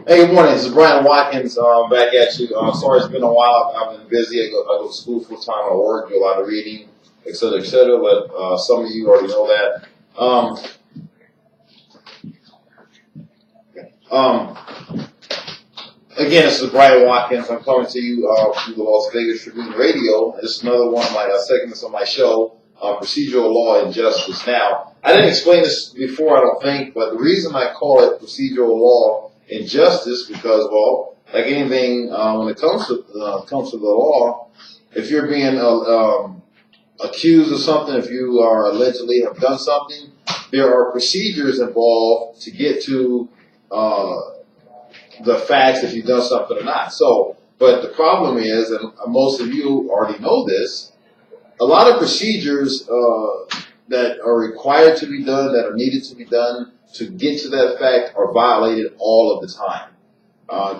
Hey, good morning. This is Bryon Watkins back at you. Sorry it's been a while. I've been busy. I go to school full time. I work, do a lot of reading, et cetera, et cetera. But some of you already know that. Again, this is Bryon Watkins. I'm coming to you through the Las Vegas Tribune Radio. This is another one of my segments on my show, Procedural Law and Justice. Now, I didn't explain this before, I don't think, but the reason I call it Procedural Law and Justice because, well, like anything, when it comes to the law, if you're being accused of something, if you are allegedly have done something, there are procedures involved to get to the facts if you've done something or not. So, but the problem is, and most of you already know this, a lot of procedures that are required to be done, that are needed to be done to get to that fact are violated all of the time.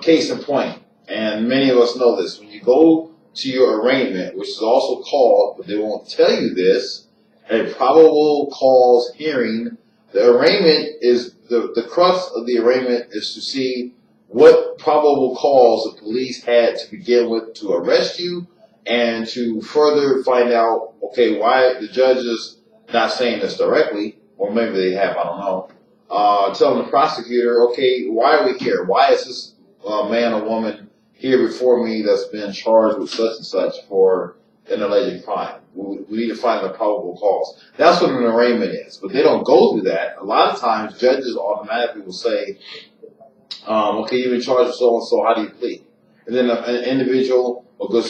Case in point, and many of us know this, when you go to your arraignment, which is also called, but they won't tell you this, a probable cause hearing, the arraignment is, the crux of the arraignment is to see what probable cause the police had to begin with to arrest you and to further find out, okay, why the judge is not saying this directly, or maybe they have, I don't know, telling the prosecutor, okay, why are we here? Why is this man or woman here before me that's been charged with such and such for an alleged crime? We need to find the probable cause. That's what an arraignment is, but they don't go through that. A lot of times, judges automatically will say, okay, you've been charged with so-and-so, how do you plead? And then an individual will go,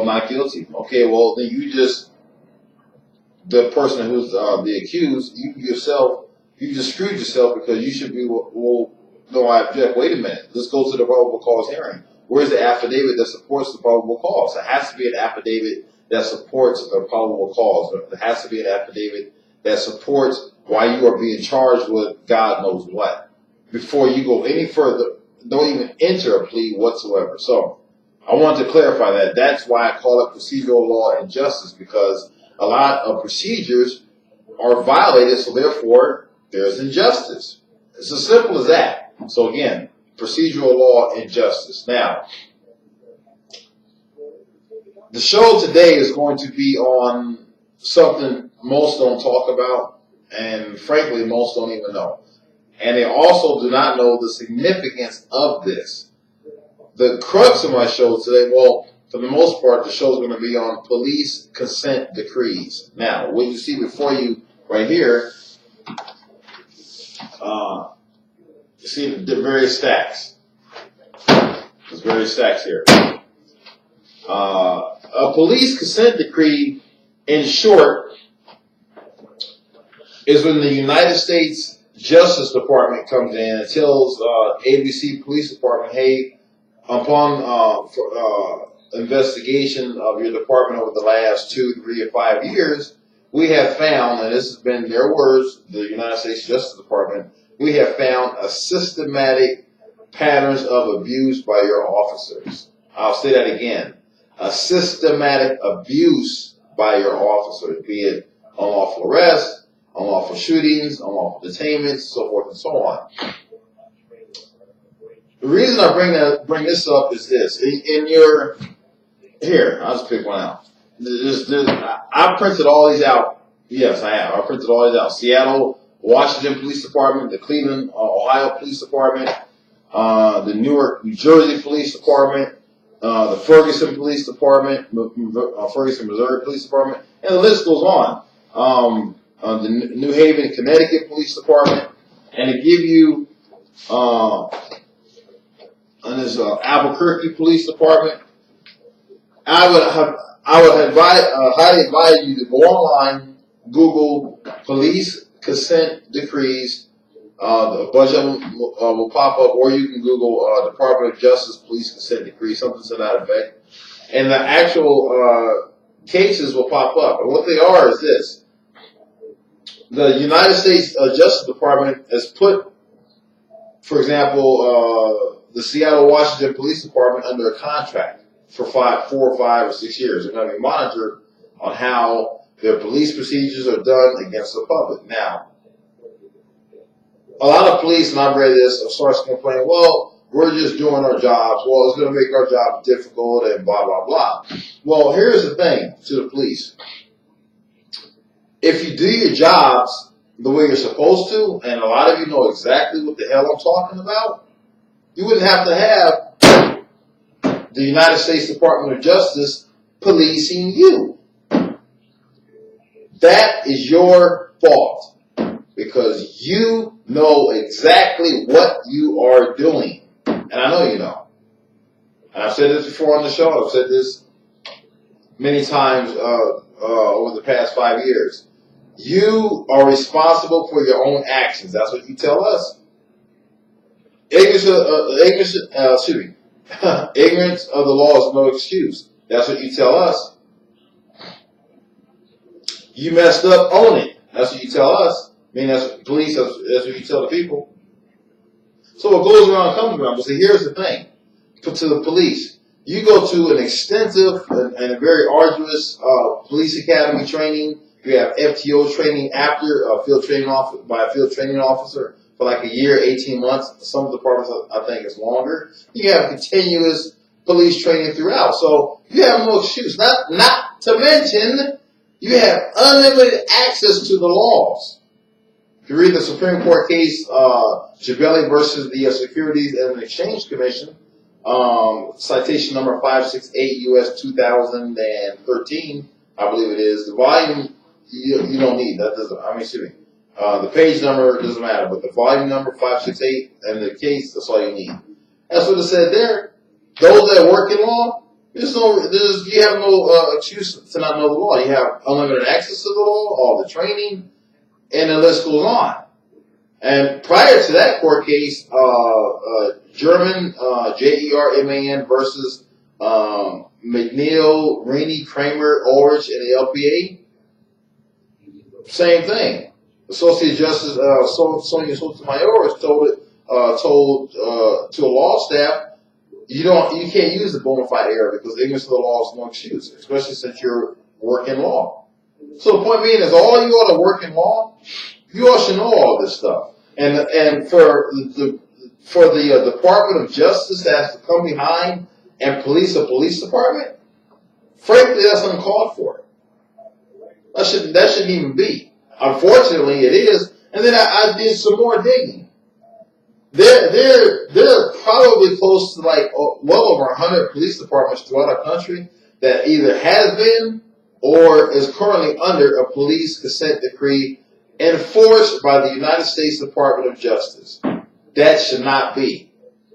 not guilty. Okay, well, then you just, the person who's the accused, you just screwed yourself because you should be, well, no, I object. Wait a minute. Let's go to the probable cause hearing. Where's the affidavit that supports the probable cause? There has to be an affidavit that supports the probable cause. There has to be an affidavit that supports why you are being charged with God knows what. Before you go any further, don't even enter a plea whatsoever. So I wanted to clarify that. That's why I call it procedural law and justice, because a lot of procedures are violated, so therefore there's injustice. It's as simple as that. So again, procedural law and justice. Now, the show today is going to be on something most don't talk about, and frankly, most don't even know. And they also do not know the significance of this. The crux of my show today, well, for the most part, the show is going to be on police consent decrees. Now, what you see before you right here, you see the various stacks. There's various stacks here. A police consent decree, in short, is when the United States Justice Department comes in and tells ABC Police Department, hey, upon investigation of your department over the last 2, 3, or 5 years, we have found, and this has been their words, the United States Justice Department, we have found a systematic patterns of abuse by your officers. I'll say that again. A systematic abuse by your officers, be it unlawful arrest, unlawful shootings, unlawful detainments, so forth and so on. The reason I bring this up is this. In your, here, I'll just pick one out. I printed all these out. Yes, I have. I printed all these out. Seattle, Washington Police Department, the Cleveland, Ohio Police Department, the Newark, New Jersey Police Department, the Ferguson Police Department, Ferguson, Missouri Police Department, and the list goes on. The New Haven, Connecticut Police Department, and to give you, and there's Albuquerque Police Department. I would highly advise you to go online, Google police consent decrees. A bunch of them will pop up, or you can Google Department of Justice police consent decree, something to that effect, and the actual cases will pop up. And what they are is this. The United States Justice Department has put, for example, the Seattle, Washington Police Department under a contract for 4 or 5 or 6 years. They're going to be monitored on how their police procedures are done against the public. Now, a lot of police, and I've read this, are starting to complain, well, we're just doing our jobs. Well, it's going to make our job difficult and blah, blah, blah. Well, here's the thing to the police. If you do your jobs the way you're supposed to, and a lot of you know exactly what the hell I'm talking about, you wouldn't have to have the United States Department of Justice policing you. That is your fault because you know exactly what you are doing. And I know you know. And I've said this before on the show. I've said this many times over the past 5 years. You are responsible for your own actions. That's what you tell us. Ignorance of the law is no excuse. That's what you tell us. You messed up, own it. That's what you tell us. I mean, that's what police, that's what you tell the people. So what goes around comes around. But see, here's the thing. To the police, you go to an extensive and a very arduous police academy training. You have FTO training after a field training by a field training officer for like a year, 18 months. Some departments, I think, is longer. You have continuous police training throughout. So you have no excuse. Not to mention, you have unlimited access to the laws. If you read the Supreme Court case, Jabelli versus the Securities and Exchange Commission, citation number 568 U.S. 2013, I believe it is. The volume you don't need. That doesn't. I mean, excuse me. The page number doesn't matter, but the volume number 568 and the case, that's all you need. That's what it said there. Those that work in law, you have no excuse to not know the law. You have unlimited access to the law, all the training, and the list goes on. And prior to that court case, German, Jerman versus McNeil, Rainey, Kramer, Ulrich, and the LPA, same thing. Associate Justice Sonia Sotomayor told to a law staff, you can't use the bona fide error because ignorance of the law is no excuse, especially since you're working law. So the point being is, all you ought to work in law, you all should know all this stuff. And for the Department of Justice that has to come behind and police a police department, frankly, that's uncalled for. That shouldn't even be. Unfortunately, it is. And then I did some more digging. There are probably close to well over 100 police departments throughout our country that either has been or is currently under a police consent decree enforced by the United States Department of Justice. That should not be.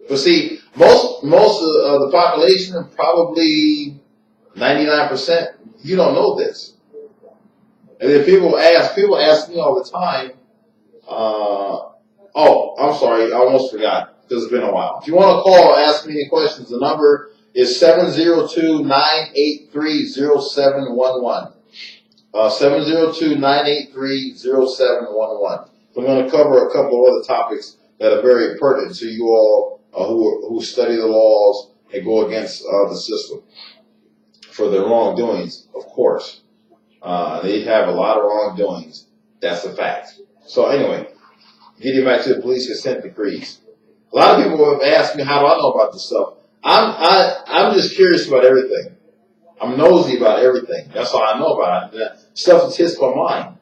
But see, most of the population, probably 99%, you don't know this. And then people ask me all the time, oh, I'm sorry, I almost forgot, because it's been a while. If you want to call, ask me any questions, the number is 702-983-0711. 702-983-0711. I'm going to cover a couple of other topics that are very pertinent to you all who study the laws and go against the system for their wrongdoings, of course. They have a lot of wrongdoings. That's a fact. So anyway, getting back to the police consent decrees. A lot of people have asked me, how do I know about this stuff? I'm just curious about everything. I'm nosy about everything. That's all I know about it. Stuff that hits my mind.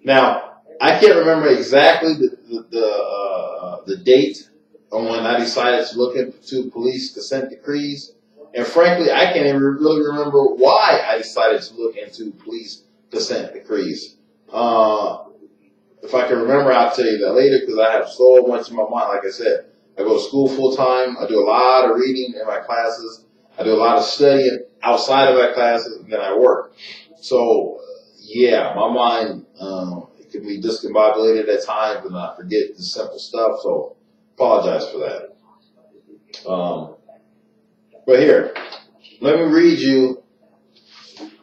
Now, I can't remember exactly the date on when I decided to look into police consent decrees. And frankly, I can't even really remember why I decided to look into police consent decrees. If I can remember, I'll tell you that later because I have so much in my mind. Like I said, I go to school full time. I do a lot of reading in my classes. I do a lot of studying outside of my classes, and then I work. So, yeah, my mind it can be discombobulated at times, and I forget the simple stuff. So, apologize for that. But here, let me read you.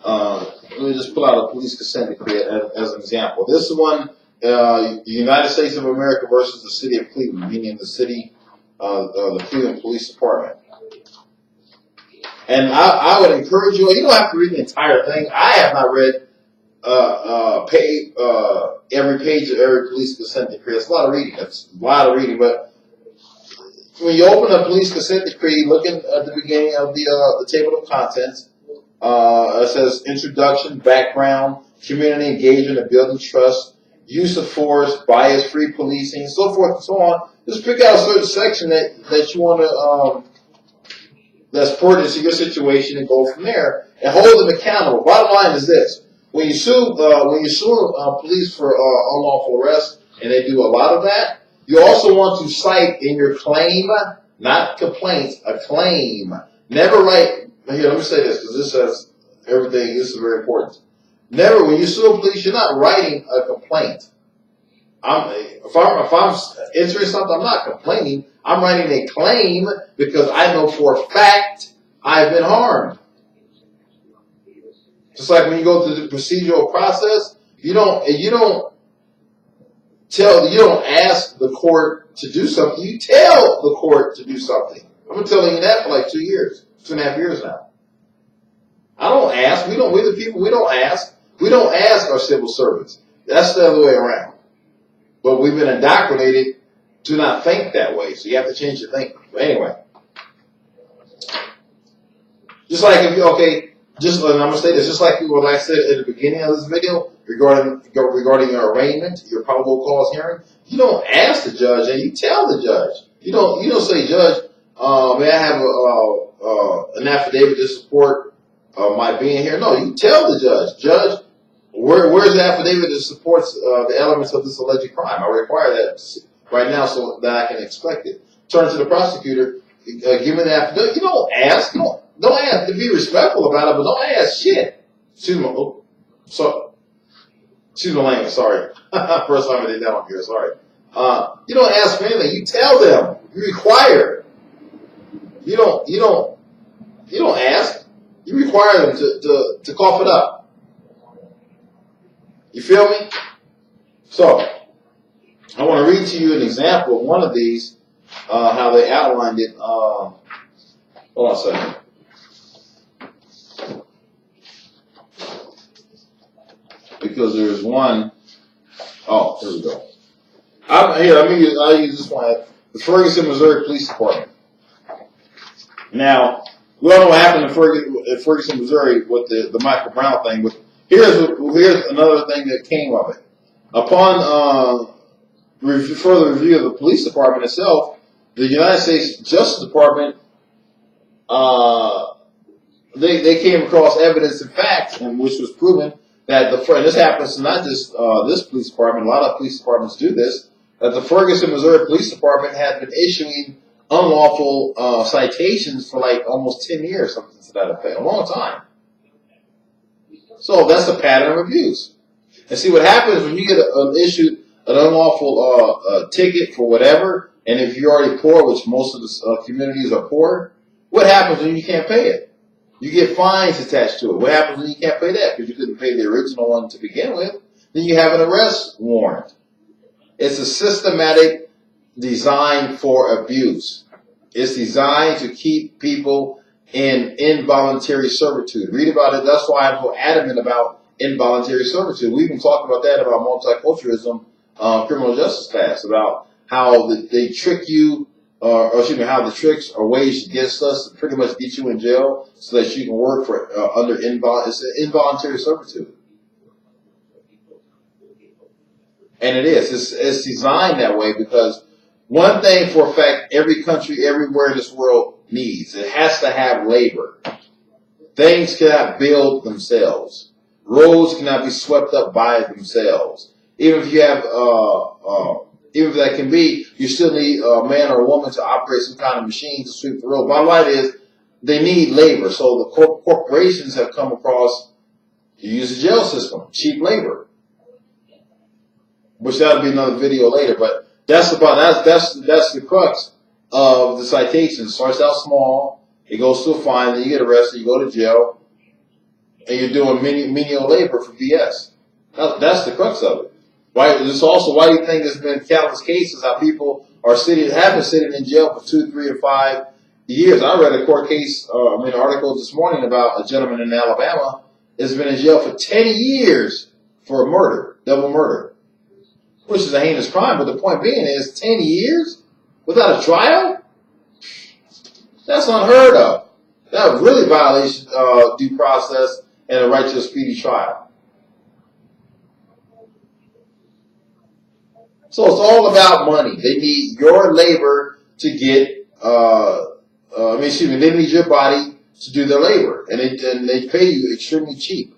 Let me just pull out a police consent decree as an example. This one, the United States of America versus the City of Cleveland, meaning the city, the Cleveland Police Department. And I would encourage you. You don't have to read the entire thing. I have not read every page of every police consent decree. That's a lot of reading. That's a lot of reading. But when you open a police consent decree, looking at the beginning of the table of contents, it says introduction, background, community engagement and building trust, use of force, bias-free policing, so forth and so on. Just pick out a certain section that you want to that's pertinent to your situation and go from there and hold them accountable. Bottom line is this: when you sue police for unlawful arrest, and they do a lot of that, you also want to cite in your claim, not complaint, a claim. Never write. Here, let me say this because this has everything. This is very important. Never, when you sue police, you're not writing a complaint. If I'm entering something, I'm not complaining. I'm writing a claim because I know for a fact I've been harmed. Just like when you go through the procedural process, you don't ask the court to do something. You tell the court to do something. I've been telling you that for like 2 years, 2.5 years now. I don't ask. We're the people. We don't ask. We don't ask our civil servants. That's the other way around. But we've been indoctrinated to not think that way. So you have to change your thinking. But anyway. Just like if you, okay, just, and I'm going to say this, just like I said at the beginning of this video, regarding your arraignment, your probable cause hearing, you don't ask the judge and you tell the judge. You don't say, Judge, may I have an affidavit to support my being here? No, you tell the judge, Judge, where's the affidavit that supports the elements of this alleged crime? I require that right now so that I can expect it. Turn to the prosecutor, give me the affidavit. You don't ask. Don't ask to be respectful about it, but don't ask shit. Excuse me, language, sorry. First time I did that one here, sorry. You don't ask for anything. You tell them. You require. You don't ask. You require them to cough it up. You feel me? So, I want to read to you an example of one of these, how they outlined it. Hold on a second. Because there's one. Oh, here we go. I'll use this one. The Ferguson, Missouri Police Department. Now, we all know what happened in Ferguson, Missouri with the Michael Brown thing, but here's another thing that came of it. Upon further review of the police department itself, the United States Justice Department, they came across evidence and facts, and which was proven that and this happens to not just this police department, a lot of police departments do this, that the Ferguson, Missouri Police Department had been issuing unlawful citations for like almost 10 years, something to that effect, a long time. So that's a pattern of abuse. And see what happens when you get issued an unlawful ticket for whatever, and if you're already poor, which most of the communities are poor, what happens when you can't pay it? You get fines attached to it. What happens when you can't pay that? Because you couldn't pay the original one to begin with. Then you have an arrest warrant. It's a systematic design for abuse. It's designed to keep people in involuntary servitude. Read about it. That's why I'm so adamant about involuntary servitude. We even talked about that about multiculturalism, criminal justice class, about how they trick you, how the tricks are waged against us to pretty much get you in jail so that you can work for under involuntary servitude. And it is. It's designed that way because one thing for a fact, every country, everywhere in this world needs, it has to have labor. Things cannot build themselves. Roads cannot be swept up by themselves. Even if you have, even if that can be, you still need a man or a woman to operate some kind of machine to sweep the road. Bottom line is, they need labor. So the corporations have come across, you use the jail system, cheap labor. Which that'll be another video later, but that's the crux of the citation. It starts out small, it goes to a fine, then you get arrested, you go to jail, and you're doing menial labor for BS. That's the crux of it. Right? This also why you think there's been countless cases how people have been sitting in jail for 2, 3, or 5 years. I read a court case, an article this morning about a gentleman in Alabama that's been in jail for 10 years for a murder, double murder, which is a heinous crime. But the point being is 10 years without a trial? That's unheard of. That really violates due process and the right to a speedy trial. So it's all about money. They need your labor to get, they need your body to do their labor. And they pay you extremely cheap.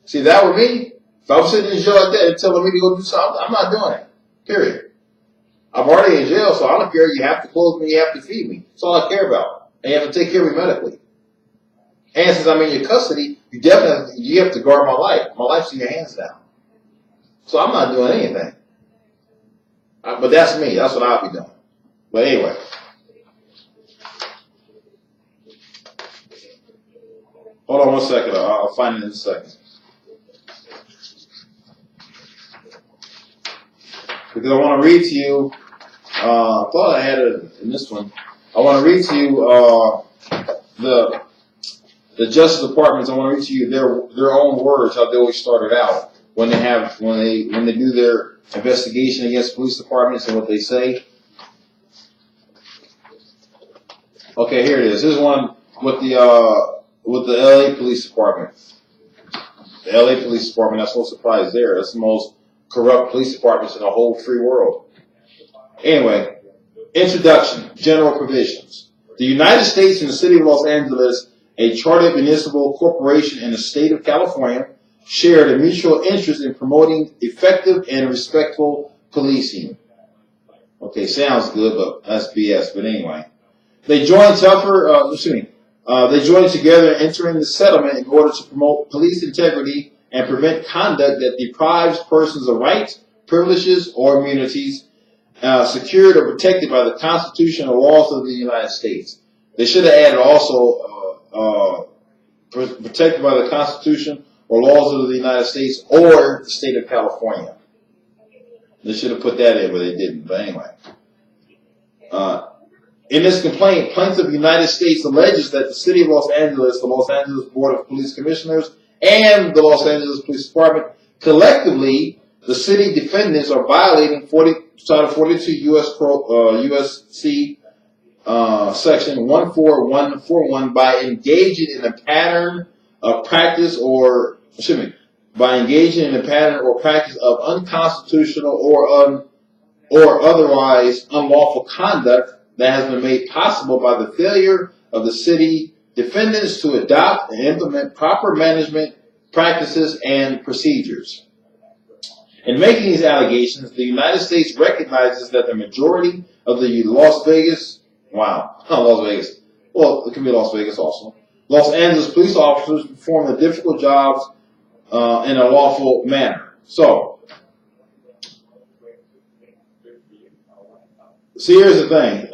See, that with me, if I'm sitting in jail like that and telling me to go do something, I'm not doing it. Period. I'm already in jail, so I don't care. You have to clothe me, you have to feed me. That's all I care about. And you have to take care of me medically. And since I'm in your custody, you have to guard my life. My life's in your hands now. So I'm not doing anything. But that's me. That's what I'll be doing. But anyway. Hold on one second. I'll find it in a second. Because I want to read to you, I thought I had it in this one. I want to read to you the Justice Departments. I want to read to you their own words, how they always started out when they do their investigation against police departments and what they say. Okay, here it is. This is one with the LA Police Department. The LA Police Department. That's no surprise there. That's the most corrupt police departments in the whole free world. Anyway, introduction, general provisions. The United States and the City of Los Angeles, a chartered municipal corporation in the state of California, shared a mutual interest in promoting effective and respectful policing. Okay, sounds good, but that's BS. But anyway, they joined they joined together entering the settlement in order to promote police integrity and prevent conduct that deprives persons of rights, privileges, or immunities secured or protected by the Constitution or laws of the United States. They should have added also protected by the Constitution or laws of the United States or the state of California. They should have put that in, but they didn't. But anyway. In this complaint, plaintiff of the United States alleges that the City of Los Angeles, the Los Angeles Board of Police Commissioners, and the Los Angeles Police Department, collectively, the city defendants are violating Title 42 U.S.C. Section 14141 by engaging in a pattern of practice or practice of unconstitutional or otherwise unlawful conduct that has been made possible by the failure of the city defendants to adopt and implement proper management practices and procedures. In making these allegations, the United States recognizes that the majority of the Los Angeles police officers perform the difficult jobs in a lawful manner. So here's the thing.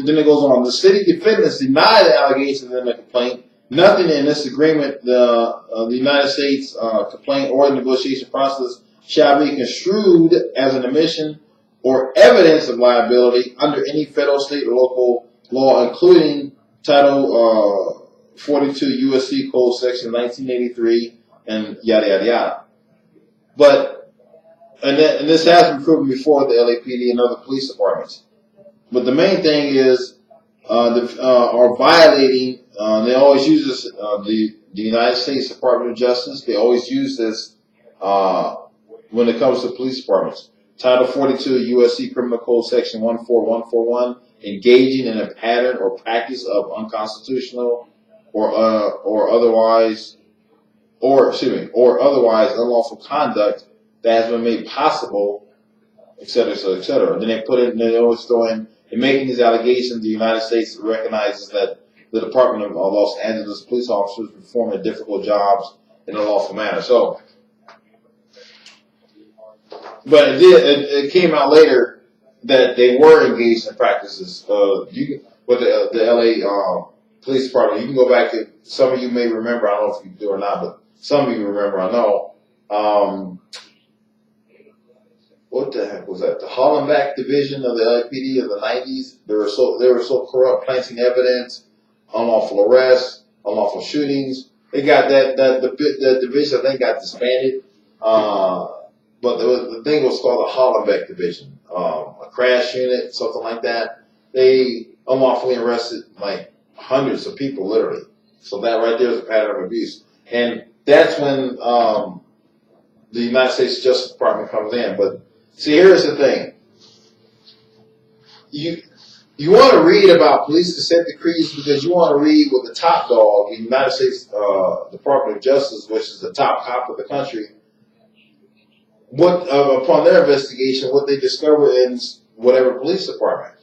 Then it goes on. The city defendants deny the allegations in the complaint. Nothing in this agreement, the United States complaint or the negotiation process shall be construed as an admission or evidence of liability under any federal, state, or local law, including Title 42 U.S.C. Code Section 1983 and yada yada yada. And this has been proven before the LAPD and other police departments. But the main thing is are violating. They always use this. The United States Department of Justice. They always use this when it comes to police departments. Title 42 U.S.C. Criminal Code Section 14141, engaging in a pattern or practice of unconstitutional or otherwise unlawful conduct that has been made possible, etc., etc. Then they always throw in making these allegations. The United States recognizes that the Department of Los Angeles police officers perform difficult jobs in a lawful manner. So, but it came out later that they were engaged in practices. With the LA police department, you can go back to, some of you may remember, I don't know if you do or not, but some of you remember, I know. What the heck was that? The Hollenbeck division of the LAPD of the 90s. They were so corrupt, planting evidence, unlawful arrests, unlawful shootings, They got the division, I think, got disbanded. But the thing was called the Hollenbeck Division, a crash unit, something like that. They unlawfully arrested like hundreds of people, literally. So that right there is a pattern of abuse. And that's when the United States Justice Department comes in. But see, here's the thing. You want to read about police consent decrees because you want to read what the top dog, the United States Department of Justice, which is the top cop of the country, what upon their investigation, what they discover in whatever police department.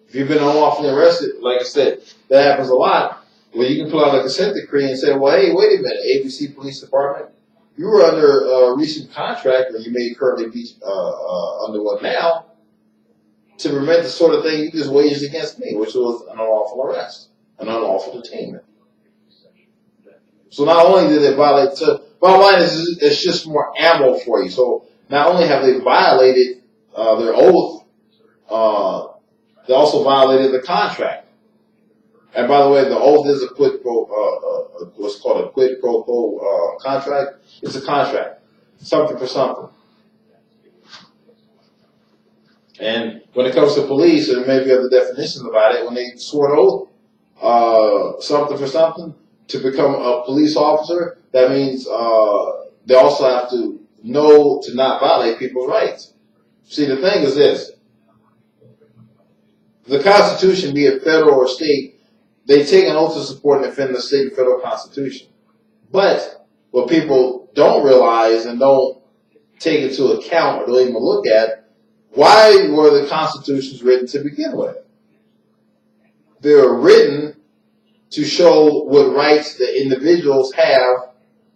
If you've been unlawfully arrested, like I said, that happens a lot. Well, you can pull out a consent decree and say, well, hey, wait a minute, ABC Police Department, you were under a recent contract, or you may currently be under one now, to prevent the sort of thing you just waged against me, which was an unlawful arrest, an unlawful detainment. So not only did they violate, bottom line is it's just more ammo for you. So not only have they violated their oath, they also violated the contract. And by the way, the oath is a quid pro, what's called a quid pro quo contract. It's a contract, something for something. And when it comes to police, there may be other definitions about it. When they swore an oath, something for something, to become a police officer, that means they also have to know to not violate people's rights. See, the thing is this. The Constitution, be it federal or state, they take an oath to support and defend the state and federal Constitution. But what people don't realize and don't take into account or don't even look at, why were the Constitutions written to begin with? They were written to show what rights the individuals have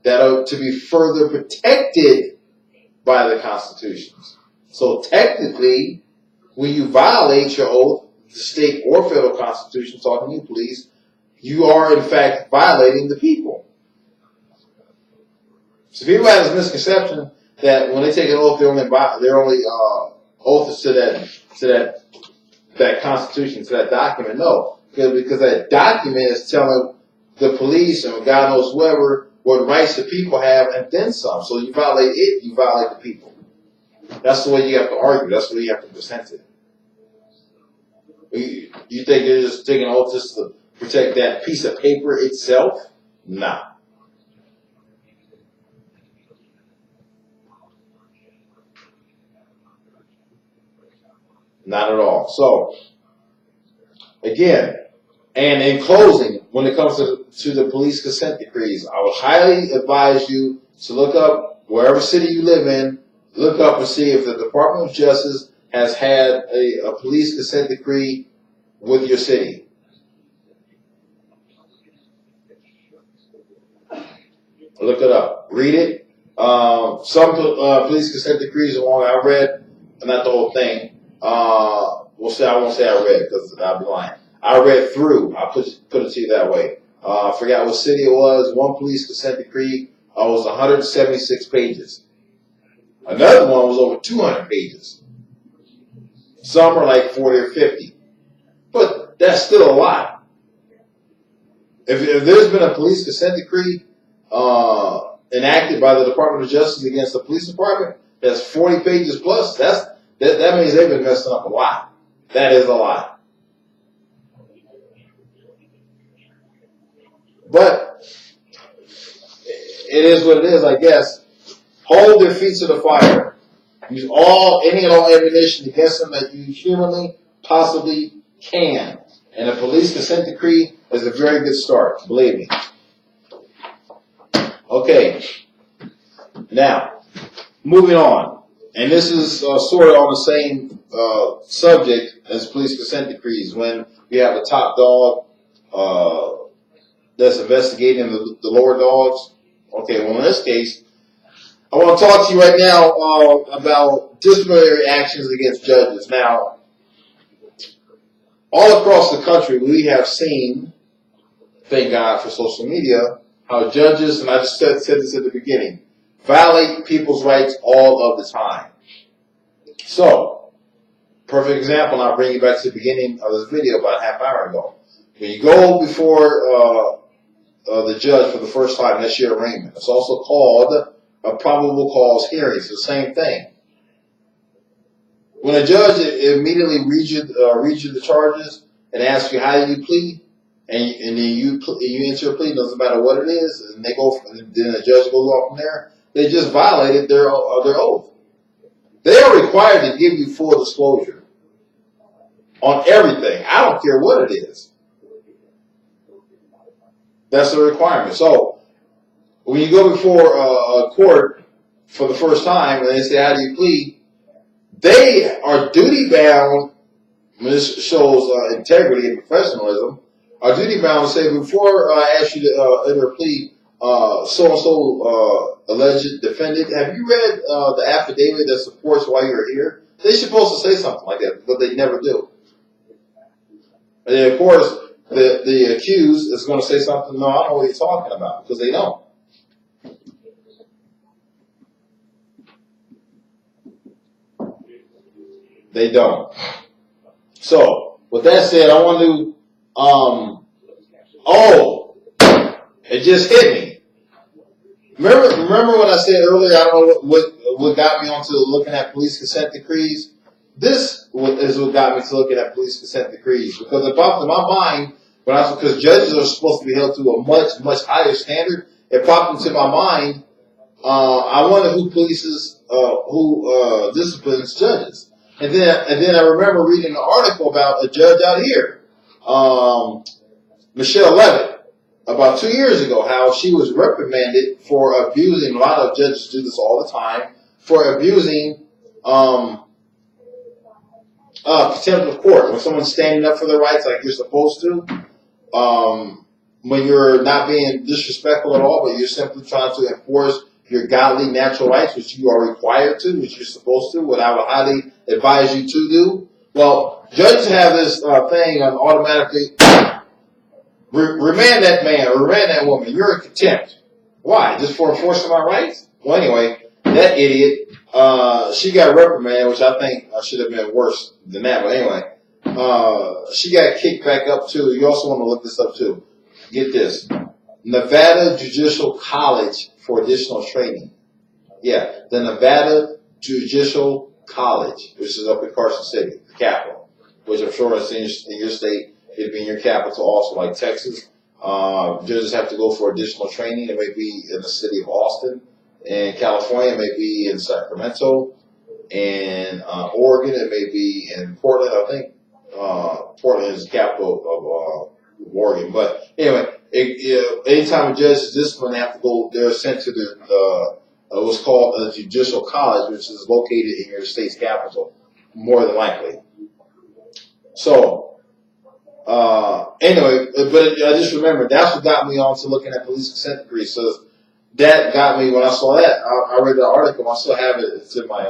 that are to be further protected by the Constitutions. So technically, when you violate your oath, the state or federal Constitution, talking to you, police, you are in fact violating the people. So people have this misconception that when they take an oath, they're only oaths to that Constitution, to that document. No. Because that document is telling the police and God knows whoever what rights the people have and then some. So you violate it, you violate the people. That's the way you have to argue. That's the way you have to present it. You think you're just taking an oath just to protect that piece of paper itself? Nah. Not at all. So, again, and in closing, when it comes to the police consent decrees, I would highly advise you to look up wherever city you live in, look up and see if the Department of Justice has had a police consent decree with your city. Look it up. Read it. Some police consent decrees are long. I read, not the whole thing. I won't say I read because I'll be lying. I read through. I put it to you that way. I forgot what city it was. One police consent decree was 176 pages. Another one was over 200 pages. Some are like 40 or 50. But that's still a lot. If there's been a police consent decree enacted by the Department of Justice against the police department that's 40 pages plus, that means they've been messing up a lot. That is a lot. But it is what it is, I guess. Hold their feet to the fire. Use any and all ammunition against them that you humanly possibly can. And a police consent decree is a very good start, believe me. Okay. Now, moving on. And this is sort of on the same subject as police consent decrees. When we have a top dog that's investigating the lower dogs. Okay, well in this case, I want to talk to you right now about disciplinary actions against judges. Now, all across the country, we have seen, thank God for social media, how judges, and I just said this at the beginning, violate people's rights all of the time. So, perfect example, and I'll bring you back to the beginning of this video about a half hour ago. When you go before the judge for the first time. That's your arraignment. It's also called a probable cause hearing. It's the same thing. When a judge immediately reads you the charges and asks you how you plead, and then you enter a plea, doesn't matter what it is, and then the judge goes off from there. They just violated their oath. They are required to give you full disclosure on everything. I don't care what it is. That's the requirement. So when you go before a court for the first time and they say, how do you plead? They are duty bound, and this shows integrity and professionalism, are duty bound to say, before I ask you to enter a plea, so-and-so alleged defendant, have you read the affidavit that supports why you're here? They're supposed to say something like that, but they never do. And then, of course, the accused is going to say something, no, I don't know what you're talking about, because they don't. They don't. So, with that said, I want to, it just hit me. Remember what I said earlier? I don't know what got me onto looking at police consent decrees. This is what got me to looking at police consent decrees, because it popped in my mind, because judges are supposed to be held to a much, much higher standard. It popped into my mind. I wonder who disciplines judges. And then I remember reading an article about a judge out here, Michelle Levitt, about 2 years ago, how she was reprimanded for abusing, a lot of judges do this all the time, for abusing contempt of court. When someone's standing up for their rights like you're supposed to, when you're not being disrespectful at all, but you're simply trying to enforce your godly natural rights, which you are required to, which you're supposed to, what I would highly advise you to do. Well, judges have this thing on automatically remand that man or remand that woman. You're in contempt. Why? Just for enforcing my rights? Well, anyway, that idiot, she got reprimanded, which I think should have been worse than that. But anyway, she got kicked back up too. You also want to look this up too. Get this. Nevada Judicial College for additional training. Yeah, the Nevada Judicial College, which is up in Carson City, the capital, which I'm sure is in your state. It'd be in your capital also, like Texas. Judges have to go for additional training. It may be in the city of Austin. In California, it may be in Sacramento. In Oregon, it may be in Portland. I think Portland is the capital of Oregon. But anyway, anytime a judge is disciplined, they have to go. They're sent to what's called a judicial college, which is located in your state's capital, more than likely. So. Anyway, but I just remember that's what got me on to looking at police consent decrees. So that got me when I saw that. I read the article. I still have it. It's in my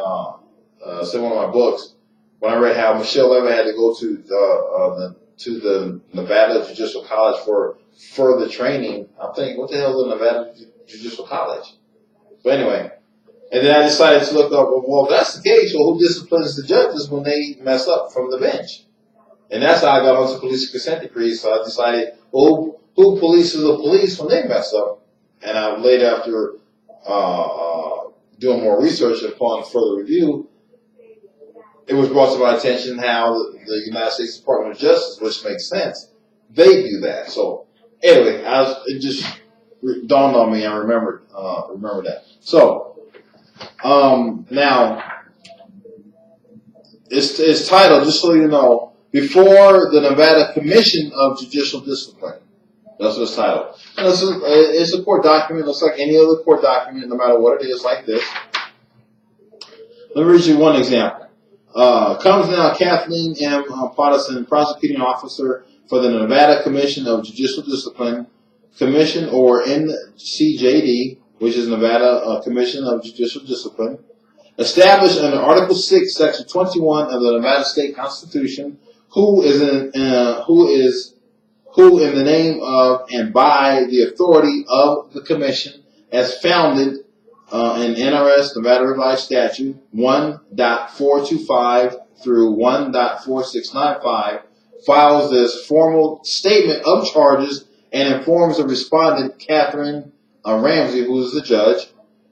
it's in one of my books. When I read how Michelle Levitt had to go to the Nevada Judicial College for further training, I'm thinking, what the hell is a Nevada Judicial College? But anyway, and then I decided to look up. Well, if that's the case, well, who disciplines the judges when they mess up from the bench? And that's how I got onto police consent decrees. So I decided, well, who polices the police when they mess up? And I later, after doing more research and upon further review, it was brought to my attention how the United States Department of Justice, which makes sense, they do that. So anyway, it just dawned on me. I remember that. So now it's titled, just so you know, Before the Nevada Commission of Judicial Discipline. That's what it's titled. And it's a court document. It's like any other court document, no matter what it is, like this. Let me read you one example. Comes now Kathleen M. Potterson, prosecuting officer for the Nevada Commission of Judicial Discipline, Commission, or NCJD, which is Nevada Commission of Judicial Discipline, established under Article 6, Section 21 of the Nevada State Constitution, who in the name of and by the authority of the Commission, as founded in NRS Nevada Revised Statute 1.425 through 1.4695, files this formal statement of charges and informs the respondent, Catherine Ramsey, who is the judge,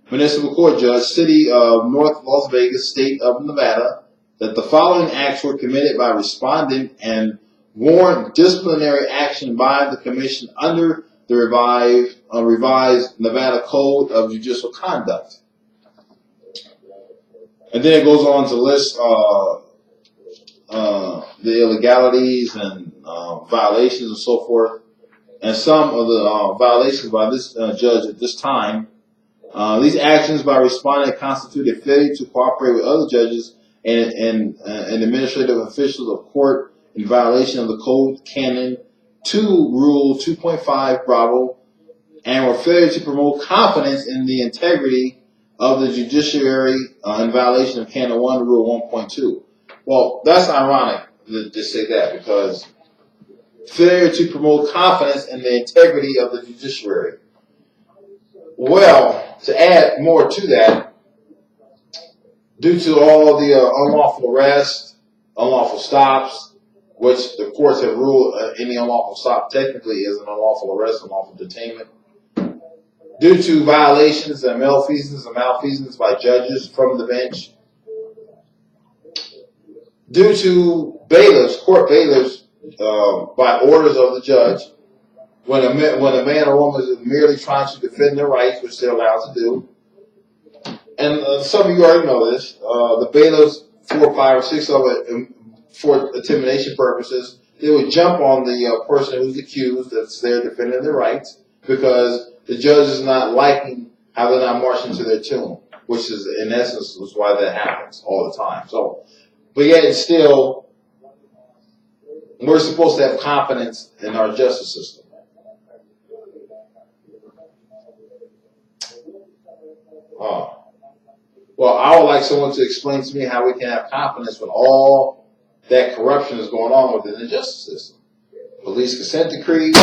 municipal court judge, City of North Las Vegas, State of Nevada, that the following acts were committed by respondent and warrant disciplinary action by the commission under the revised Nevada Code of Judicial Conduct. And then it goes on to list the illegalities and violations and so forth. And some of the violations by this judge at this time. These actions by respondent constitute a failure to cooperate with other judges and administrative officials of court in violation of the Code Canon 2, Rule 2.5 Bravo, and were failure to promote confidence in the integrity of the judiciary in violation of Canon 1, Rule 1.2. Well, that's ironic to say that, because failure to promote confidence in the integrity of the judiciary. Well, to add more to that, due to all the unlawful arrests, unlawful stops, which the courts have ruled any unlawful stop technically is an unlawful arrest, unlawful detainment, due to violations and malfeasance by judges from the bench, due to bailiffs, court bailiffs, by orders of the judge, when a man or woman is merely trying to defend their rights, which they're allowed to do. And some of you already know this. The bailiffs, 4, 5, or 6 of it, for intimidation purposes, they would jump on the person who's accused that's there defending their rights, because the judge is not liking how they're not marching to their tune, which is, in essence, is why that happens all the time. So, but yet and still, we're supposed to have confidence in our justice system. Well, I would like someone to explain to me how we can have confidence when all that corruption is going on within the justice system. Police consent decrees,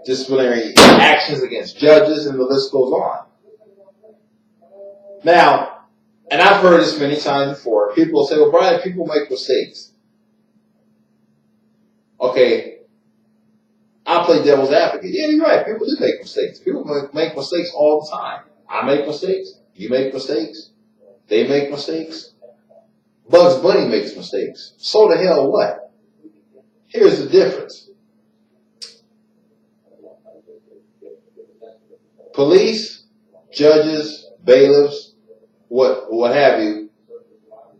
disciplinary actions against judges, and the list goes on. Now, and I've heard this many times before, people say, well, Bryon, people make mistakes. Okay, I'll play devil's advocate. Yeah, you're right, people do make mistakes. People make mistakes all the time. I make mistakes. You make mistakes. They make mistakes. Bugs Bunny makes mistakes. So the hell what? Here's the difference. Police, judges, bailiffs, what have you,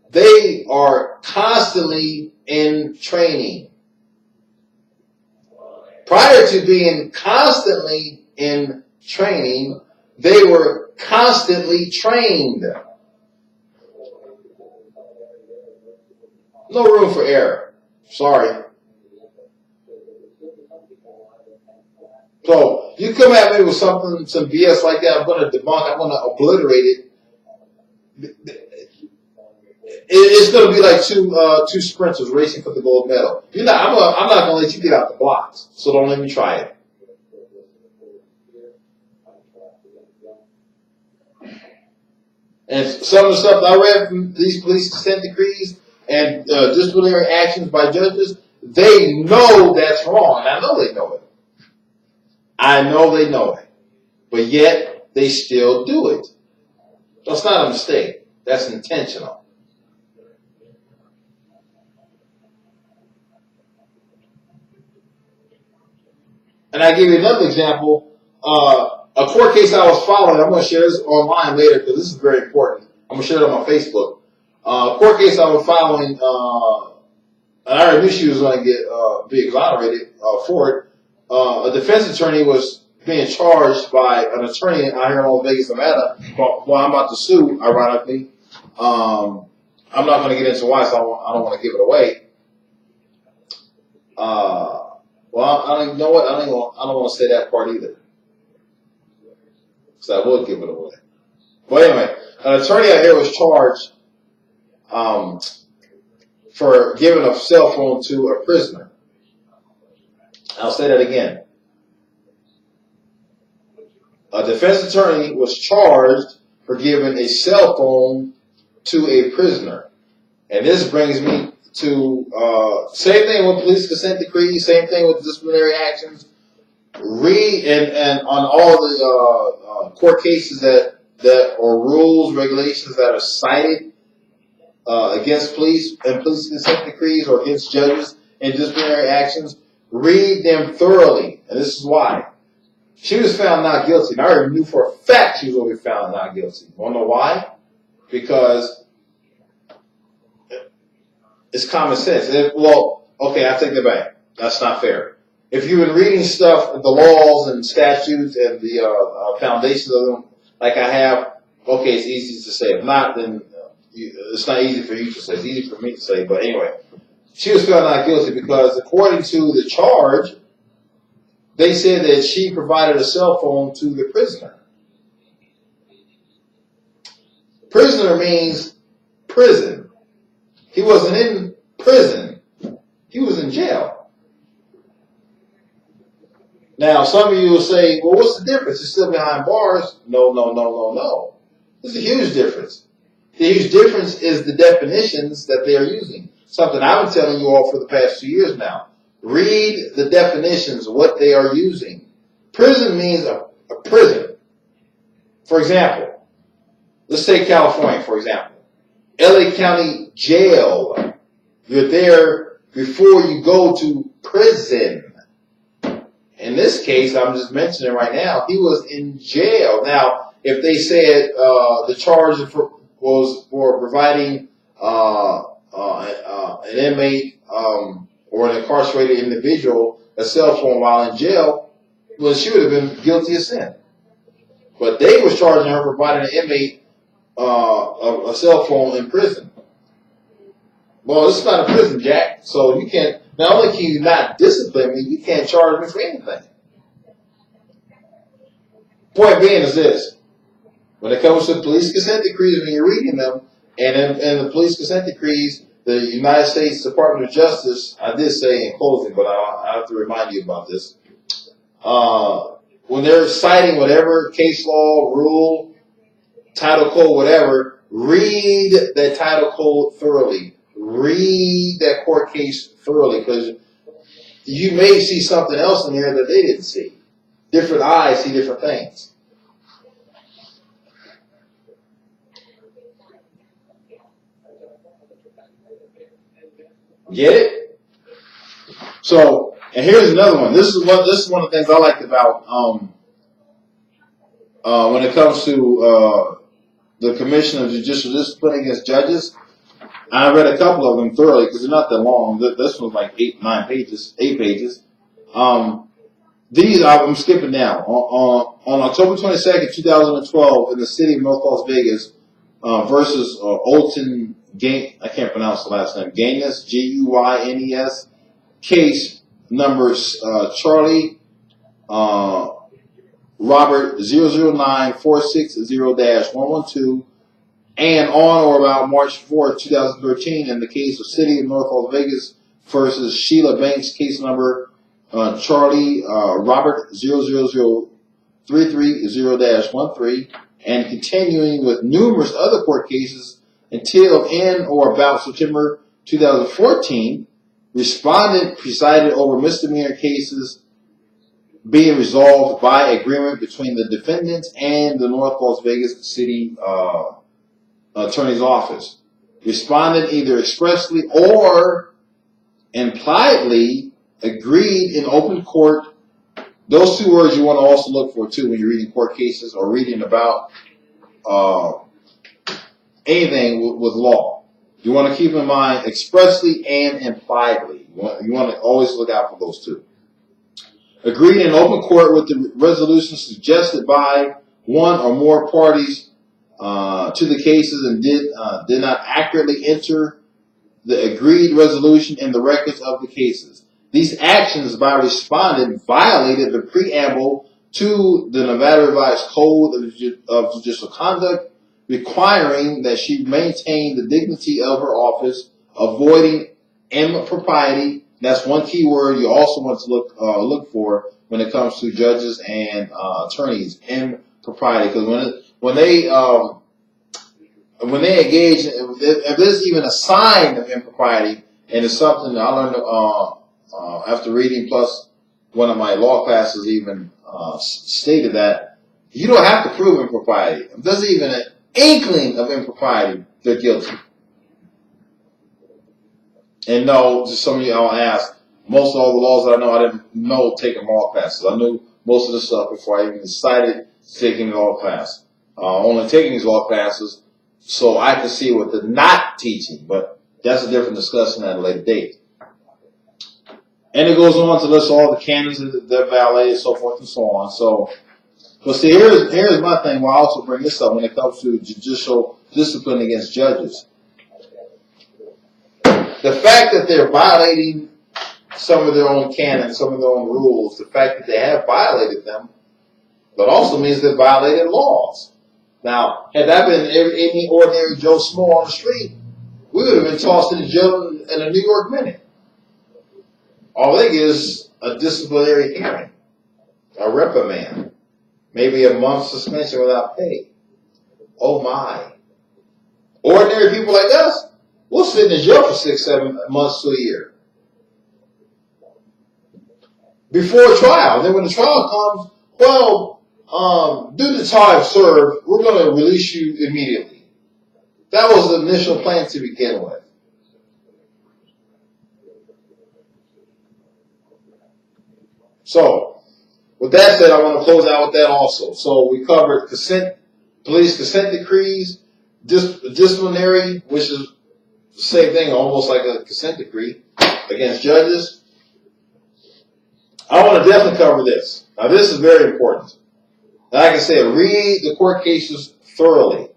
they are constantly in training. Prior to being constantly in training, they were constantly trained. No room for error. Sorry. So you come at me with something, some BS like that, I'm going to debunk, I'm going to obliterate it. It's going to be like two sprinters racing for the gold medal. I'm not going to let you get out the blocks, so don't let me try it. And some of the stuff that I read from these police consent decrees and disciplinary actions by judges, they know that's wrong. And I know they know it. I know they know it. But yet, they still do it. That's not a mistake. That's intentional. And I give you another example. A court case I was following, I'm going to share this online later because this is very important. I'm going to share it on my Facebook. A court case I was following, and I already knew she was going to be exonerated for it. A defense attorney was being charged by an attorney out here in Las Vegas, Nevada. Well, I'm about to sue, ironically. I'm not going to get into why, so I don't want to give it away. Well, I don't know what. I don't want to say that part either. So I would give it away. But anyway, an attorney out here was charged for giving a cell phone to a prisoner. I'll say that again. A defense attorney was charged for giving a cell phone to a prisoner. And this brings me to same thing with police consent decrees, same thing with disciplinary actions. read and on all the court cases that or rules, regulations that are cited against police and police consent decrees or against judges and disciplinary actions, read them thoroughly. And this is why. She was found not guilty. And I already knew for a fact she was going to be found not guilty. You want to know why? Because it's common sense. Well, okay, I take that back. That's not fair. If you've been reading stuff, the laws and statutes and the foundations of them, like I have, okay, it's easy to say. If not, then it's not easy for you to say. It's easy for me to say. But anyway, she was found not guilty because according to the charge, they said that she provided a cell phone to the prisoner. Prisoner means prison. He wasn't in prison. He was in jail. Now, some of you will say, well, what's the difference? He's still behind bars. No. There's a huge difference. The huge difference is the definitions that they are using. Something I've been telling you all for the past 2 years now. Read the definitions, what they are using. Prison means a prison. For example, let's take California, for example. LA County Jail. You're there before you go to prison. In this case, I'm just mentioning right now, he was in jail. Now, if they said the charge was for providing an inmate or an incarcerated individual a cell phone while in jail, well, she would have been guilty of sin. But they was charging her for providing an inmate a cell phone in prison. Well, this is not a prison, Jack. So you can't. Not only can you not discipline me, you can't charge me for anything. Point being is this: when it comes to police consent decrees, when you're reading them, and in the police consent decrees, the United States Department of Justice, I did say in closing, but I have to remind you about this. When they're citing whatever case law, rule, title code, whatever, read that title code thoroughly. Read that court case thoroughly, because you may see something else in there that they didn't see. Different eyes see different things. Get it? So, and here's another one. This is one of the things I like about when it comes to the Commission of Judicial Discipline against judges. I read a couple of them thoroughly because they're not that long. This one's like 8 pages. These I'm skipping down. On October 22nd, 2012, in the city of North Las Vegas, versus Olton Gaines, I can't pronounce the last name, Gaines, Guynes, case numbers Charlie Robert 009460-112, and on or about March 4th, 2013, in the case of City of North Las Vegas versus Sheila Banks, case number Charlie Robert 00033-13, and continuing with numerous other court cases until in or about September 2014, respondent presided over misdemeanor cases being resolved by agreement between the defendants and the North Las Vegas City Attorney's Office. Respondent either expressly or impliedly agreed in open court. Those two words you want to also look for too when you're reading court cases or reading about anything with law. You want to keep in mind expressly and impliedly. You want to always look out for those two. Agreed in open court with the resolution suggested by one or more parties to the cases and did not accurately enter the agreed resolution in the records of the cases. These actions by respondent violated the preamble to the Nevada Revised Code of Judicial Conduct, requiring that she maintain the dignity of her office, avoiding impropriety. That's one key word you also want to look for when it comes to judges and attorneys, impropriety. Because when they engage, if there's even a sign of impropriety, and it's something I learned after reading plus one of my law classes even stated that you don't have to prove impropriety. If there's even an inkling of impropriety, they're guilty. And no, just some of you I'll ask, most of all the laws that I know, I didn't know taking law classes. I knew most of the stuff before I even decided to take any law class. Only taking these law classes so I could see what they're not teaching, but that's a different discussion at a later date. And it goes on to list all the canons that they're valid and so forth and so on. So, but see, here's my thing. Well, I also bring this up when it comes to judicial discipline against judges. The fact that they're violating some of their own canons, some of their own rules, the fact that they have violated them, but also means they've violated laws. Now, had that been any ordinary Joe Schmo on the street, we would have been tossed into jail in a New York minute. All they get is a disciplinary hearing, a reprimand, maybe a month's suspension without pay. Oh my. Ordinary people like us, we'll sit in jail for 6-7 months to a year. Before trial. Then when the trial comes, well, due to the time served, we're going to release you immediately. That was the initial plan to begin with. So, with that said, I want to close out with that also. So we covered police consent decrees, disciplinary, which is the same thing, almost like a consent decree against judges. I want to definitely cover this. Now, this is very important. Like I said, read the court cases thoroughly.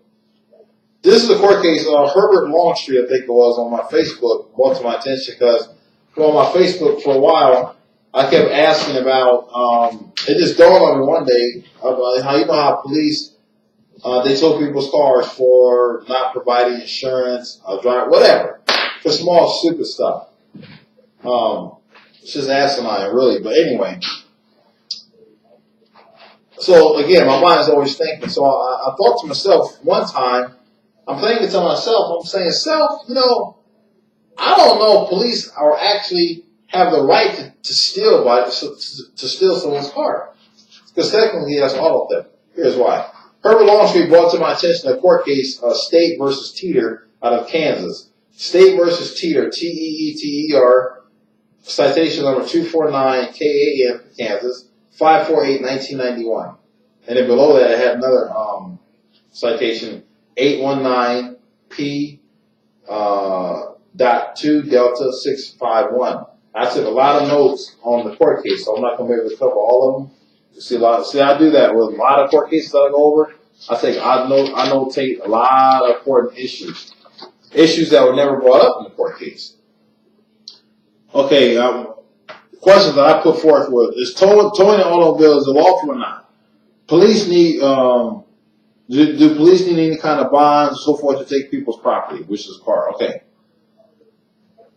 This is a court case, Herbert Longstreet, I think it was, on my Facebook, brought to my attention because on my Facebook for a while, I kept asking about, it just dawned on me one day, about how police, they tow people's cars for not providing insurance, whatever, for small, stupid stuff. It's just asinine, really, but anyway. So, again, my mind is always thinking, so I thought to myself one time, I'm thinking to myself, I'm saying, I don't know if police are actually have the right to steal someone's car. Because technically that's all of them. Here's why. Herbert Longstreet brought to my attention a court case, State versus Teeter out of Kansas. State versus Teeter, Teeter, citation number 249 KAM, Kansas, 548-1991. And then below that I had another citation, 819 P .2 Delta 651. I took a lot of notes on the court case, so I'm not going to be able to cover all of them. You see I do that with a lot of court cases that I go over. I notate a lot of important issues that were never brought up in the court case. Okay, questions that I put forth were: is towing an automobile is lawful or not? Police need do police need any kind of bonds and so forth to take people's property, which is a car? Okay.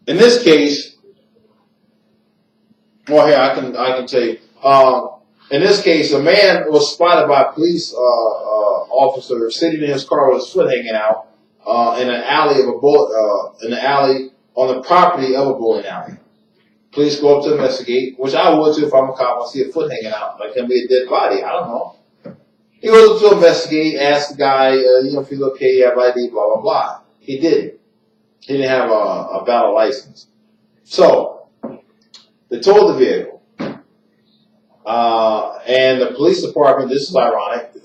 In this case. Well, here, I can tell you. In this case, a man was spotted by a police officer sitting in his car with his foot hanging out in an alley on the property of a bowling alley. Police go up to investigate, which I would too if I'm a cop. I see a foot hanging out, like can be a dead body. I don't know. He goes up to investigate, asks the guy, if he's okay, you have ID, blah blah blah. He didn't. He didn't have a valid license. So. They towed the vehicle. And the police department, this is ironic,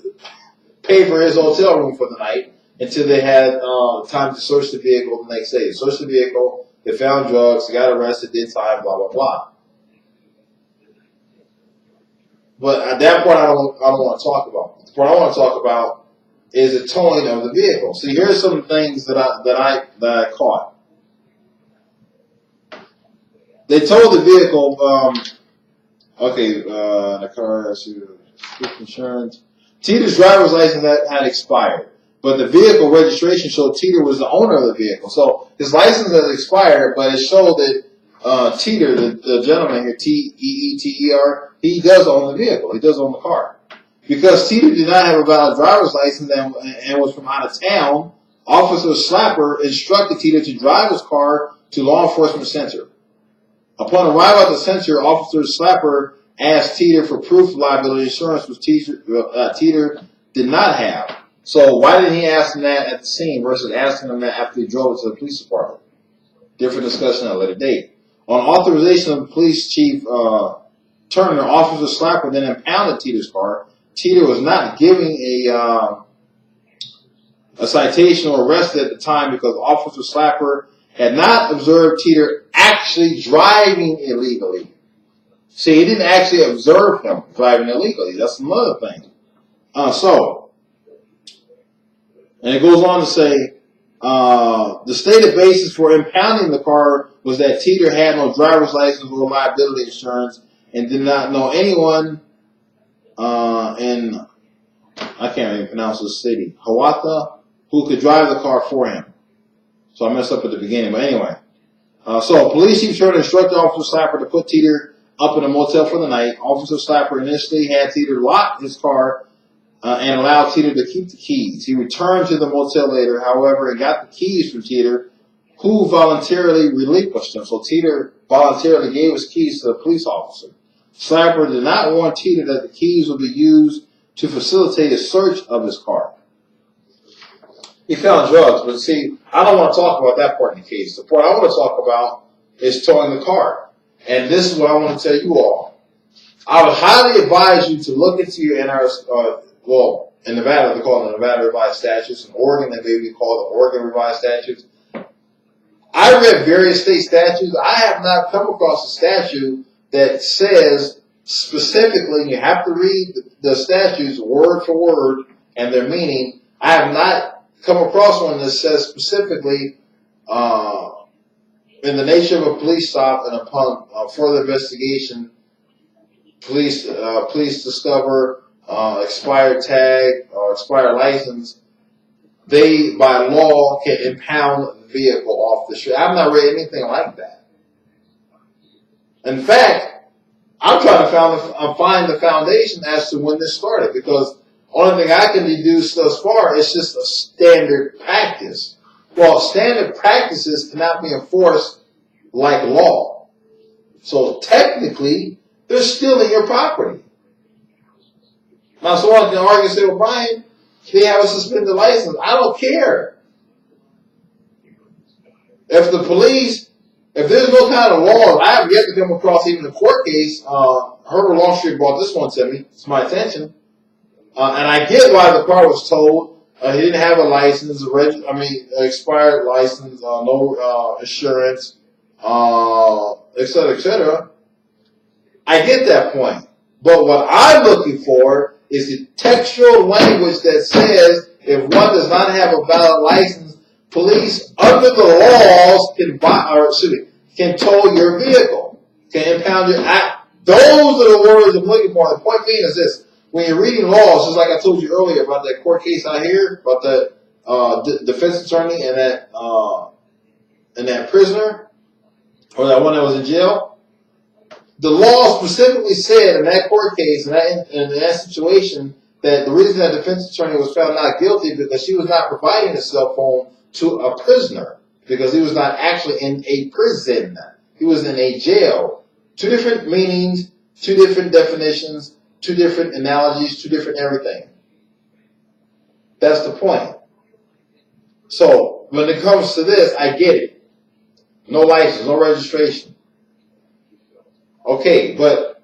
paid for his hotel room for the night until they had time to search the vehicle the next day. They searched the vehicle, they found drugs, they got arrested, did time, blah, blah, blah. But at that point, I don't want to talk about. The part I want to talk about is the towing of the vehicle. See, here's some things that I caught. They towed the vehicle, the car has insurance. Teeter's driver's license had expired, but the vehicle registration showed Teeter was the owner of the vehicle. So his license has expired, but it showed that Teeter, the gentleman here, Teeter, he does own the vehicle. He does own the car. Because Teeter did not have a valid driver's license and was from out of town, Officer Slapper instructed Teeter to drive his car to law enforcement center. Upon arrival at the center, Officer Slapper asked Teeter for proof of liability insurance, which Teeter did not have. So why didn't he ask him that at the scene versus asking him that after he drove it to the police department? Different discussion at a later date. On authorization of the police chief Turner, Officer Slapper then impounded Teeter's car. Teeter was not giving a citation or arrested at the time because Officer Slapper had not observed Teeter actually driving illegally. See, he didn't actually observe him driving illegally. That's another thing. And it goes on to say, the stated basis for impounding the car was that Teeter had no driver's license or liability insurance and did not know anyone in, I can't even pronounce the city, Hawata, who could drive the car for him. So I messed up at the beginning, but anyway. So police chief Turner instructed Officer Slapper to put Teeter up in a motel for the night. Officer Slapper initially had Teeter lock his car and allowed Teeter to keep the keys. He returned to the motel later, however, and got the keys from Teeter, who voluntarily relinquished them. So Teeter voluntarily gave his keys to the police officer. Slapper did not warn Teeter that the keys would be used to facilitate a search of his car. He found drugs, but see, I don't want to talk about that part in the case. The part I want to talk about is towing the car. And this is what I want to tell you all. I would highly advise you to look into your NRS, in Nevada, they call it the Nevada Revised Statutes. In Oregon, they may be called the Oregon Revised Statutes. I read various state statutes. I have not come across a statute that says specifically, you have to read the statutes word for word and their meaning. I have not come across one that says specifically, in the nature of a police stop and upon further investigation, police discover expired tag or expired license, they by law can impound the vehicle off the street. I've not read anything like that. In fact, I'm trying to find the foundation as to when this started, because only thing I can deduce thus far is just a standard practice. Well, standard practices cannot be enforced like law. So technically, they're stealing your property. Now, someone can argue and say, well, Bryon, they have a suspended license. I don't care. If the police, if there's no kind of law, I have yet to come across even a court case. Herbert Longstreet brought this one to me, to my attention. And I get why the car was towed. He didn't have a license, expired license, no insurance, et cetera, et cetera. I get that point. But what I'm looking for is the textual language that says if one does not have a valid license, police under the laws can tow your vehicle, can impound your act. Those are the words I'm looking for. The point being is this: when you're reading laws, just like I told you earlier about that court case out here, about that defense attorney and that prisoner, or that one that was in jail. The law specifically said in that court case, in that situation, that the reason that defense attorney was found not guilty is because she was not providing a cell phone to a prisoner, because he was not actually in a prison. He was in a jail. Two different meanings, two different definitions, two different analogies, two different everything. That's the point. So, when it comes to this, I get it. No license, no registration. Okay, but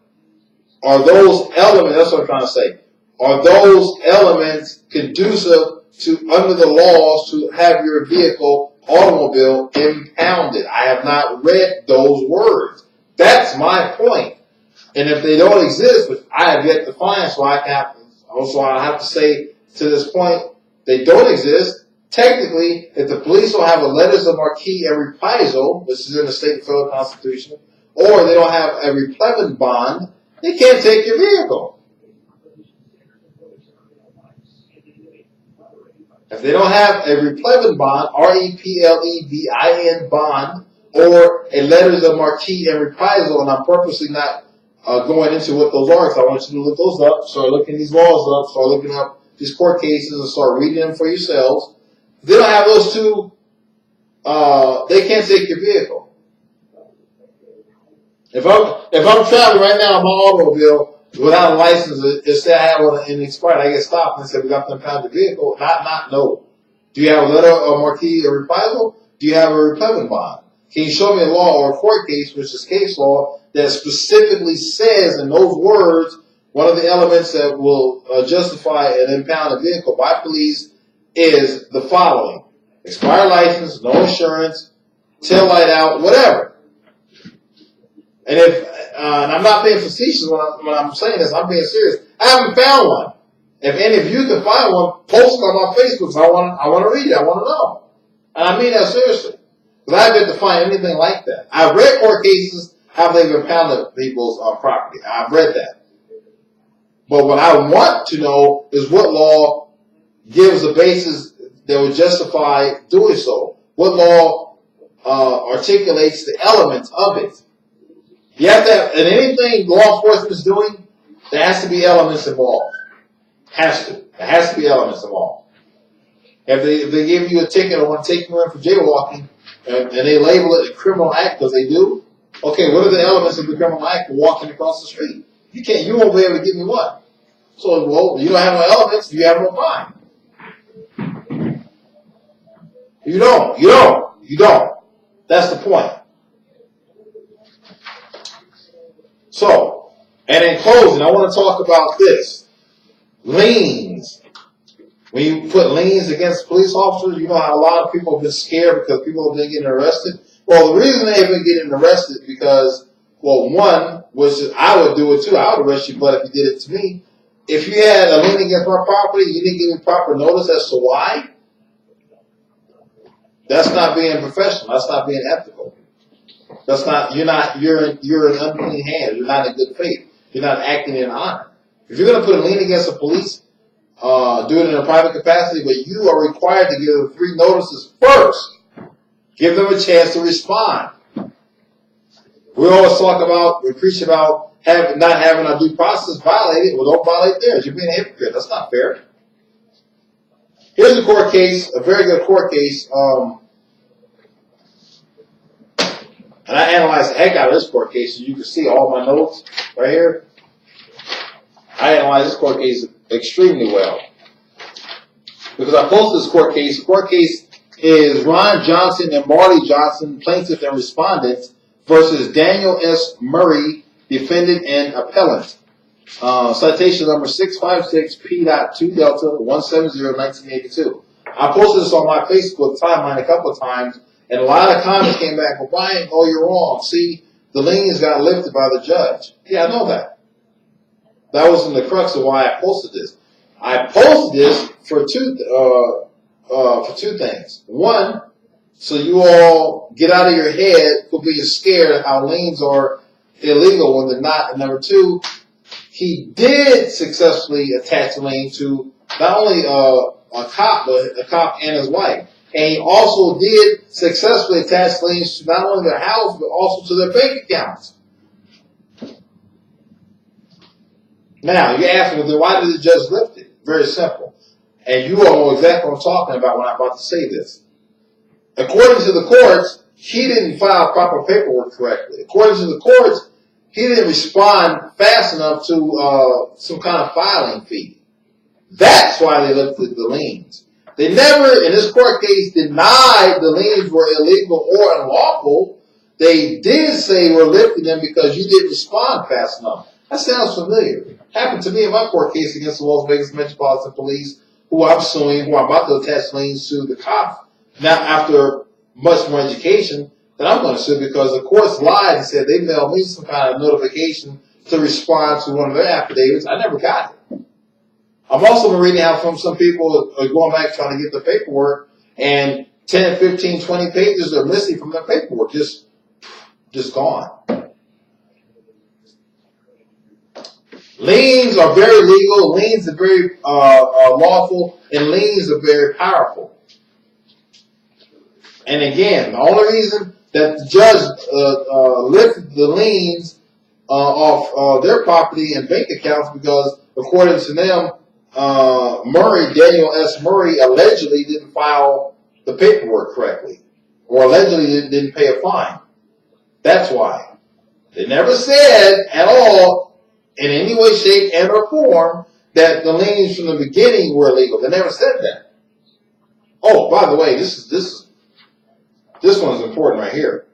are those elements, that's what I'm trying to say, are those elements conducive to, under the laws, to have your vehicle, automobile, impounded? I have not read those words. That's my point. And if they don't exist, which I have yet to find, so I have to say to this point, they don't exist. Technically, if the police don't have a letters of marque and reprisal, which is in the state and federal constitution, or they don't have a replevin bond, they can't take your vehicle. If they don't have a replevin bond, REPLEVIN bond, or a letters of marque and reprisal, and I'm purposely not going into what those are, because I want you to look those up, start looking these laws up, start looking up these court cases, and start reading them for yourselves. If they don't have those two, they can't take your vehicle. If I'm traveling right now in my automobile without a license, it said I have one and expired, I get stopped and said we got to impound the vehicle. No. Do you have a letter of marquee or reprisal? Do you have a repayment bond? Can you show me a law or a court case, which is case law, that specifically says in those words, one of the elements that will justify an impound of vehicle by police is the following: expired license, no insurance, tail light out, whatever. And and I'm not being facetious when I'm saying this, I'm being serious. I haven't found one. If any of you can find one, post it on my Facebook. I want to read it. I want to know. And I mean that seriously. Because I didn't find anything like that. I've read court cases how they've impounded people's property. I've read that. But what I want to know is what law gives a basis that would justify doing so. What law articulates the elements of it. You have to have, in anything law enforcement is doing, there has to be elements involved. Has to. There has to be elements involved. If they give you a ticket or want to take you in for jaywalking, and they label it a criminal act because they do, okay, what are the elements of the criminal act for walking across the street? You won't be able to give me one. So, well, you don't have no elements, you have no fine. You don't. That's the point. So, and in closing, I want to talk about this. Liens. When you put liens against police officers, you know how a lot of people have been scared because people have been getting arrested. Well, the reason they've been getting arrested is because, well, one, which I would do it too. I would arrest you, but if you did it to me, if you had a lien against my property, you didn't give me proper notice as to why. That's not being professional. That's not being ethical. That's not. You're in unclean hands. You're not in good faith. You're not acting in honor. If you're going to put a lien against the police, do it in a private capacity, but you are required to give them 3 notices first. Give them a chance to respond. We always preach about not having our due process violated. Well, don't violate theirs. You're being a hypocrite. That's not fair. Here's a court case, a very good court case. And I analyzed the heck out of this court case, so you can see all my notes right here. I analyzed this court case extremely well. Because I posted this court case. The court case is Ron Johnson and Marley Johnson, plaintiff and respondent, versus Daniel S. Murray, defendant and appellant. Citation number 656P.2 Delta 170-1982. I posted this on my Facebook timeline a couple of times, and a lot of comments came back, well, Bryon, oh, you're wrong. See, the liens got lifted by the judge. Yeah, I know that. That was in the crux of why I posted this. I posted this for two things. One, so you all get out of your head for being scared of how liens are illegal when they're not. And number 2, he did successfully attach a lien to not only a cop, but a cop and his wife. And he also did successfully attach liens to not only their house, but also to their bank accounts. Now, you ask me, well, then why did the judge lift it? Very simple. And you all know exactly what I'm talking about when I'm about to say this. According to the courts, he didn't file proper paperwork correctly. According to the courts, he didn't respond fast enough to some kind of filing fee. That's why they lifted the liens. They never, in this court case, denied the liens were illegal or unlawful. They did say we're lifting them because you didn't respond fast enough. That sounds familiar. Happened to me in my court case against the Las Vegas Metropolitan Police, who I'm suing, who I'm about to attach liens to the cops. Now, after much more education, that I'm going to sue because the courts lied and said they mailed me some kind of notification to respond to one of their affidavits. I never got it. I've also been reading how from some people are going back trying to get the paperwork, and 10, 15, 20 pages are missing from their paperwork, just gone. Liens are very legal, liens are very lawful, and liens are very powerful. And again, the only reason that the judge lifted the liens off their property and bank accounts because, according to them, Daniel S. Murray allegedly didn't file the paperwork correctly, or allegedly didn't pay a fine. That's why. They never said at all, in any way, shape, and or form, that the liens from the beginning were illegal. They never said that. Oh, by the way, this one's important right here.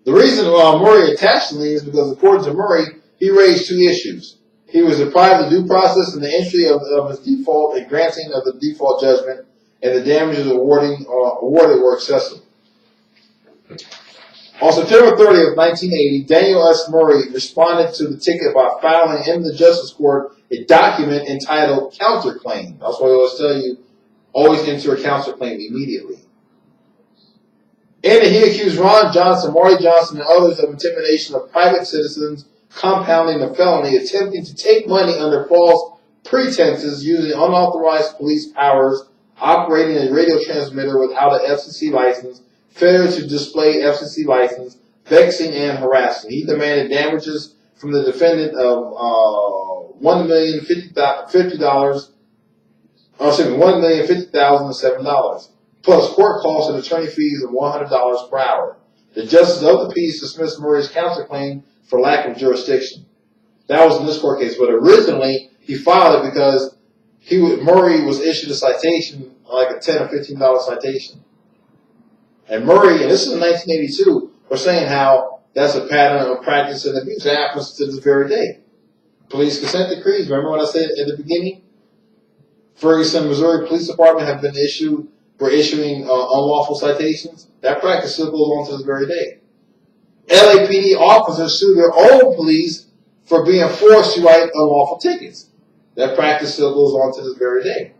The reason Murray attached the lien is because, according to Murray, he raised two issues. He was deprived of due process in the entry of his default and granting of the default judgment, and the damages awarded were excessive. On September 30th, 1980, Daniel S. Murray responded to the ticket by filing in the Justice Court a document entitled Counterclaim. That's why I always tell you, always enter a counterclaim immediately. In it, he accused Ron Johnson, Marty Johnson, and others of intimidation of private citizens, compounding the felony, attempting to take money under false pretenses, using unauthorized police powers, operating a radio transmitter without an FCC license, failure to display FCC license, vexing and harassing. He demanded damages from the defendant of $1,050,007, plus court costs and attorney fees of $100 per hour. The justice of the peace dismissed Murray's counterclaim for lack of jurisdiction. That was in this court case, but originally he filed it because Murray was issued a citation, like a $10 or $15 citation. And Murray, and this is in 1982, was saying how that's a pattern of practice and abuse that happens to this very day. Police consent decrees, remember what I said at the beginning? Ferguson, Missouri Police Department were issuing unlawful citations. That practice still goes on to this very day. LAPD officers sue their own police for being forced to write unlawful tickets. That practice still goes on to this very day.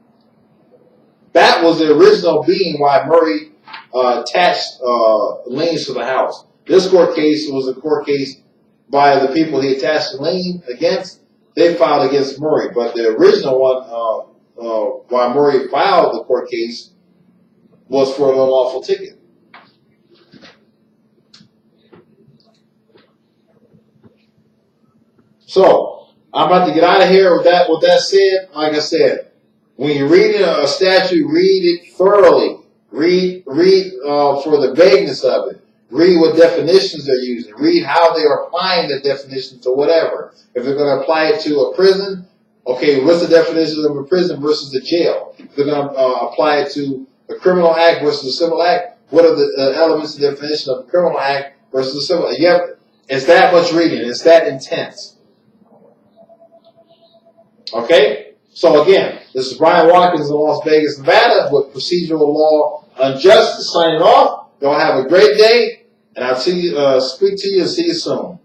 That was the original being why Murray attached liens to the house. This court case was a court case by the people he attached the lien against. They filed against Murray, but the original one why Murray filed the court case was for an unlawful ticket. So, I'm about to get out of here with that said. Like I said, when you're reading a statute, read it thoroughly. Read for the vagueness of it. Read what definitions they're using. Read how they are applying the definition to whatever. If they're going to apply it to a prison, okay, what's the definition of a prison versus a jail? If they're going to apply it to a criminal act versus a civil act, what are the elements of the definition of a criminal act versus a civil act? It's that much reading. It's that intense. Okay? So again, this is Bryon Watkins in Las Vegas, Nevada with Procedural Law and Justice signing off. Y'all have a great day, and I'll speak to you and see you soon.